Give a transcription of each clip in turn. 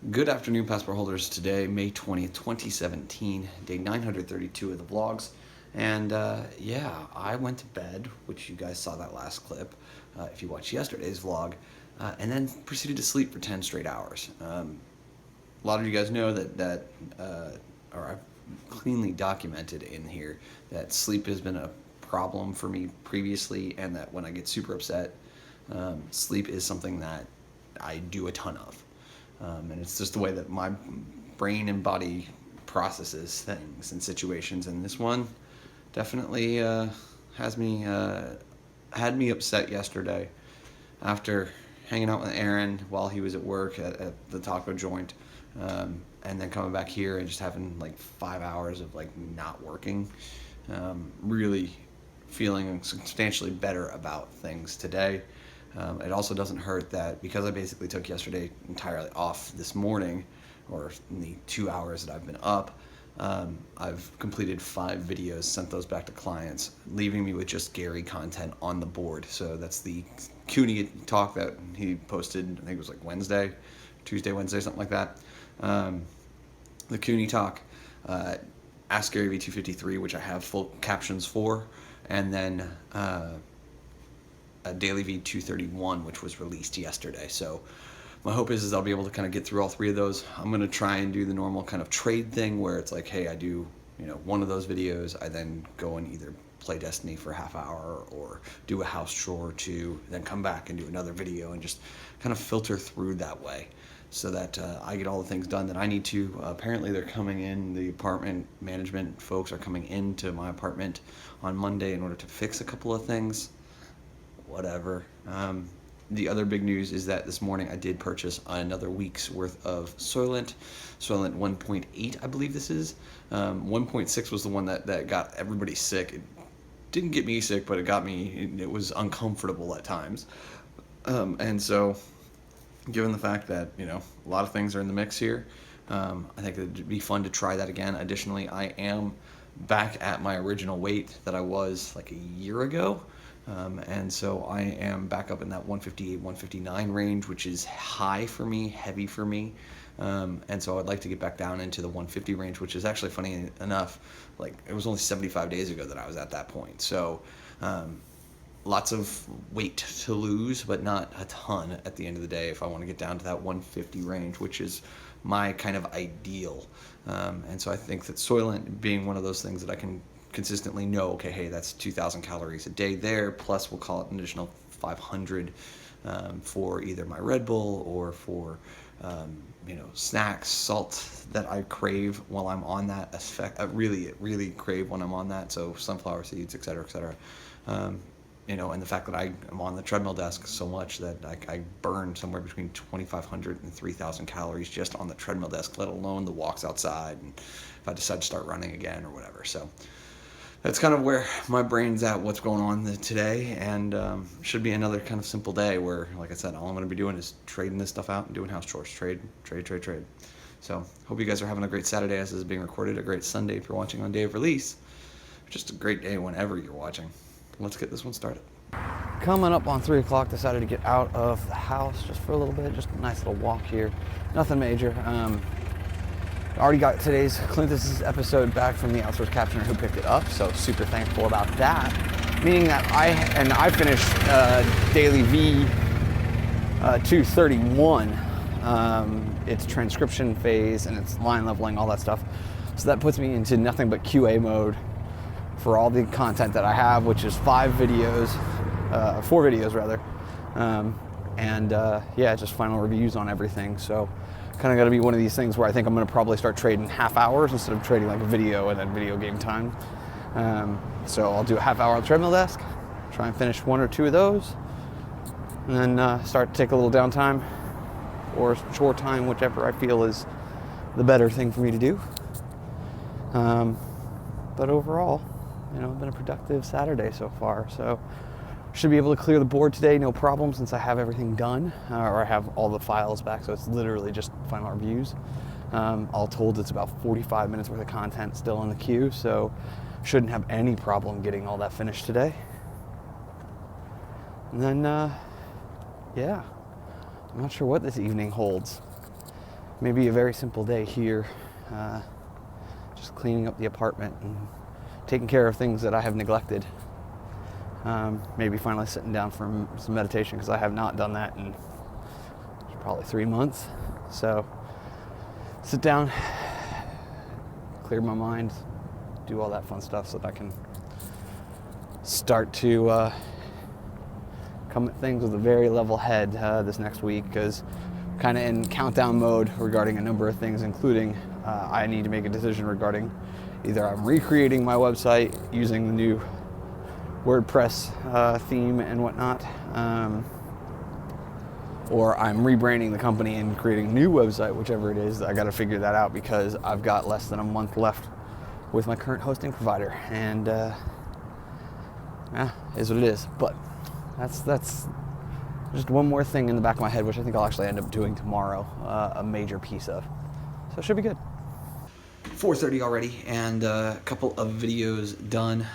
Good afternoon, passport holders. Today, May 20th, 2017, day 932 of the vlogs. And I went to bed, which you guys saw that last clip if you watched yesterday's vlog, and then proceeded to sleep for 10 straight hours. A lot of you guys know or I've cleanly documented in here that sleep has been a problem for me previously, and that when I get super upset, sleep is something that I do a ton of. And it's just the way that my brain and body processes things and situations. And this one definitely had me upset yesterday after hanging out with Aaron while he was at work at the taco joint, and then coming back here and just having like 5 hours of like not working. Really feeling substantially better about things today. It also doesn't hurt that because I basically took yesterday entirely off this morning, or in the 2 hours that I've been up, I've completed 5 videos, sent those back to clients, leaving me with just Gary content on the board. So that's the CUNY talk that he posted, I think it was like Tuesday, Wednesday, something like that. The CUNY talk, Ask Gary V253, which I have full captions for, and then Daily V 231, which was released yesterday. So my hope is I'll be able to kind of get through all 3 of those. I'm going to try and do the normal kind of trade thing where it's like, hey, I do one of those videos, I then go and either play Destiny for a half hour or do a house chore or 2, then come back and do another video, and just kind of filter through that way so that I get all the things done that I need to. Apparently they're coming in, the apartment management folks are coming into my apartment on Monday in order to fix a couple of things. Whatever. The other big news is that this morning I did purchase another week's worth of Soylent 1.8, I believe this is. 1.6 was the one that got everybody sick. It didn't get me sick, but it was uncomfortable at times. And so, given the fact that, a lot of things are in the mix here, I think it'd be fun to try that again. Additionally, I am back at my original weight that I was like a year ago. And so I am back up in that 158, 159 range, which is high for me, heavy for me. And so I'd like to get back down into the 150 range, which is actually funny enough. Like, it was only 75 days ago that I was at that point. So, lots of weight to lose, but not a ton at the end of the day if I want to get down to that 150 range, which is my kind of ideal. And so I think that Soylent being one of those things that I can consistently know, okay, hey, that's 2,000 calories a day there, plus we'll call it an additional 500 for either my Red Bull or for snacks, salt that I crave while I'm on that effect. I really crave when I'm on that. So sunflower seeds, et cetera, et cetera. And the fact that I am on the treadmill desk so much that I burn somewhere between 2,500 and 3,000 calories just on the treadmill desk, let alone the walks outside, and if I decide to start running again or whatever. So that's kind of where my brain's at, what's going on today, and should be another kind of simple day where, like I said, all I'm going to be doing is trading this stuff out and doing house chores. Trade. So hope you guys are having a great Saturday as this is being recorded, a great Sunday if you're watching on day of release, just a great day whenever you're watching. Let's get this one started. Coming up on 3 o'clock, decided to get out of the house just for a little bit, just a nice little walk here. Nothing major. Already got today's Clintus's episode back from the outsourced captioner who picked it up, so super thankful about that. Meaning that I finished Daily V 231, its transcription phase and its line leveling, all that stuff. So that puts me into nothing but QA mode for all the content that I have, which is 4 videos rather, just final reviews on everything. So kind of got to be one of these things where I think I'm going to probably start trading half hours instead of trading like a video and then video game time. So I'll do a half hour on the treadmill desk, try and finish 1 or 2 of those, and then start to take a little downtime or chore time, whichever I feel is the better thing for me to do. But overall, it's been a productive Saturday so far. So should be able to clear the board today, no problem, since I have everything done, or I have all the files back, so it's literally just final reviews. All told, it's about 45 minutes worth of content still in the queue, so shouldn't have any problem getting all that finished today. And then, I'm not sure what this evening holds. maybe a very simple day here, just cleaning up the apartment and taking care of things that I have neglected. Maybe finally sitting down for some meditation, because I have not done that in probably 3 months. So sit down, clear my mind, do all that fun stuff so that I can start to come at things with a very level head this next week, because I'm kind of in countdown mode regarding a number of things, including I need to make a decision regarding either I'm recreating my website using the new WordPress theme and whatnot, or I'm rebranding the company and creating a new website, whichever it is. I got to figure that out, because I've got less than a month left with my current hosting provider, and is what it is. But that's just one more thing in the back of my head, which I think I'll actually end up doing tomorrow, a major piece of. So it should be good. 4:30 already, and a couple of videos done.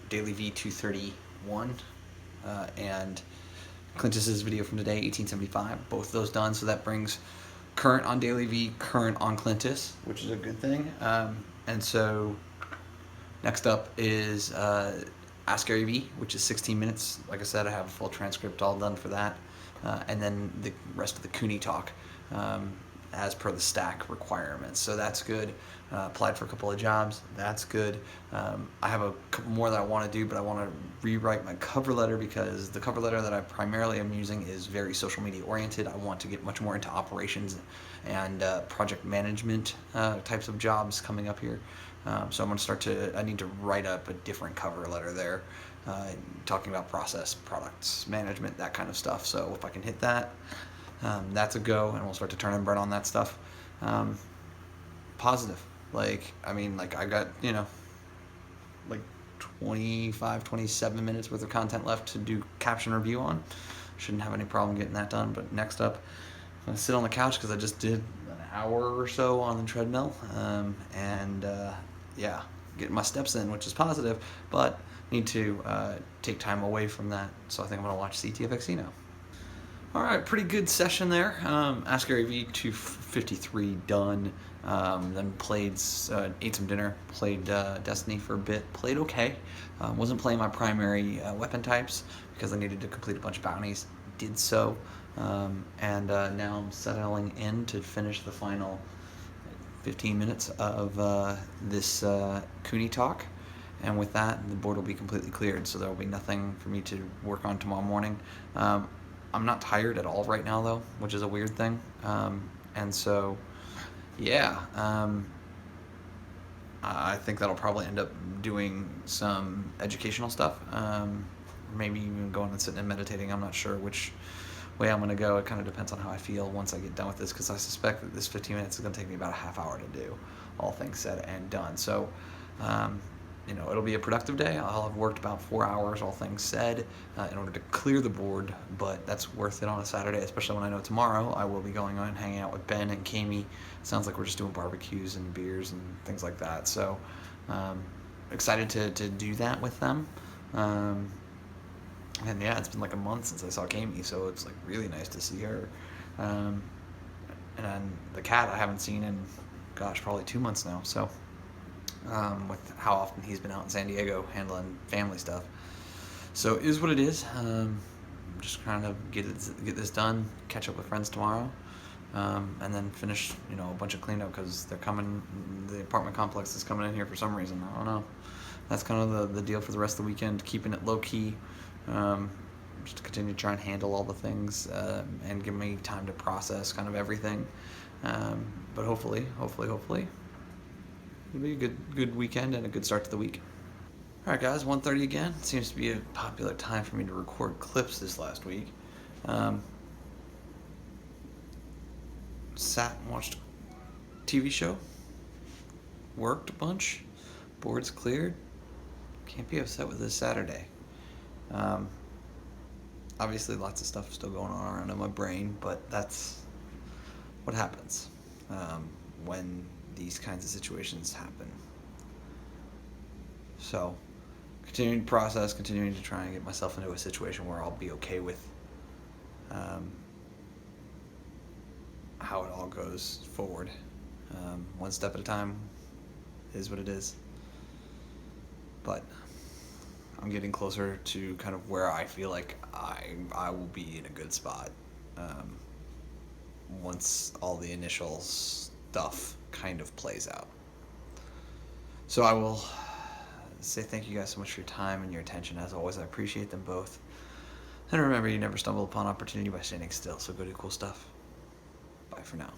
Daily V 231 and Clintus's video from today, 1875. Both of those done, so that brings current on Daily V, current on Clintus, which is a good thing. And so next up is Ask Gary V, which is 16 minutes. Like I said, I have a full transcript all done for that. And then the rest of the Cooney talk as per the stack requirements. So that's good. Applied for a couple of jobs. That's good. I have a couple more that I want to do, but I want to rewrite my cover letter, because the cover letter that I primarily am using is very social media oriented. I want to get much more into operations and project management types of jobs coming up here. So I'm going to I need to write up a different cover letter there, talking about process, products, management, that kind of stuff. So if I can hit that, that's a go, and we'll start to turn and burn on that stuff. Positive. I got, like 25, 27 minutes worth of content left to do caption review on. Shouldn't have any problem getting that done. But next up, I'm going to sit on the couch, because I just did an hour or so on the treadmill. Getting my steps in, which is positive, but need to take time away from that. So I think I'm going to watch CTFXC now. All right, pretty good session there. Ask Gary V 253 done. Then ate some dinner, played Destiny for a bit, played okay. Wasn't playing my primary weapon types, because I needed to complete a bunch of bounties. Did so, and now I'm settling in to finish the final 15 minutes of this Cooney talk. And with that, the board will be completely cleared, so there will be nothing for me to work on tomorrow morning. I'm not tired at all right now, though, which is a weird thing. And so, I think that'll probably end up doing some educational stuff. Maybe even going and sitting and meditating. I'm not sure which way I'm going to go. It kind of depends on how I feel once I get done with this, because I suspect that this 15 minutes is going to take me about a half hour to do, all things said and done. So, it'll be a productive day. I'll have worked about 4 hours, all things said, in order to clear the board, but that's worth it on a Saturday, especially when I know tomorrow I will be going on and hanging out with Ben and Kami. Sounds like we're just doing barbecues and beers and things like that. So, excited to do that with them. And it's been like a month since I saw Kami, so it's like really nice to see her. And then the cat I haven't seen in, probably 2 months now. So, with how often he's been out in San Diego handling family stuff. So it is what it is. Just kind of get this done, catch up with friends tomorrow, and then finish, a bunch of cleanup, because they're coming. The apartment complex is coming in here for some reason. I don't know. That's kind of the deal for the rest of the weekend, keeping it low key. Just to continue to try and handle all the things and give me time to process kind of everything. But hopefully, it'll be a good weekend and a good start to the week. All right, guys, 1:30 again. Seems to be a popular time for me to record clips this last week. Sat and watched a TV show. Worked a bunch. Boards cleared. Can't be upset with this Saturday. Obviously, lots of stuff still going on around in my brain, but that's what happens when these kinds of situations happen. So, continuing to process, continuing to try and get myself into a situation where I'll be okay with how it all goes forward. One step at a time is what it is. But I'm getting closer to kind of where I feel like I will be in a good spot once all the initial stuff kind of plays out. So I will say thank you guys so much for your time and your attention. As always, I appreciate them both. And remember, you never stumble upon opportunity by standing still, so go do cool stuff. Bye for now.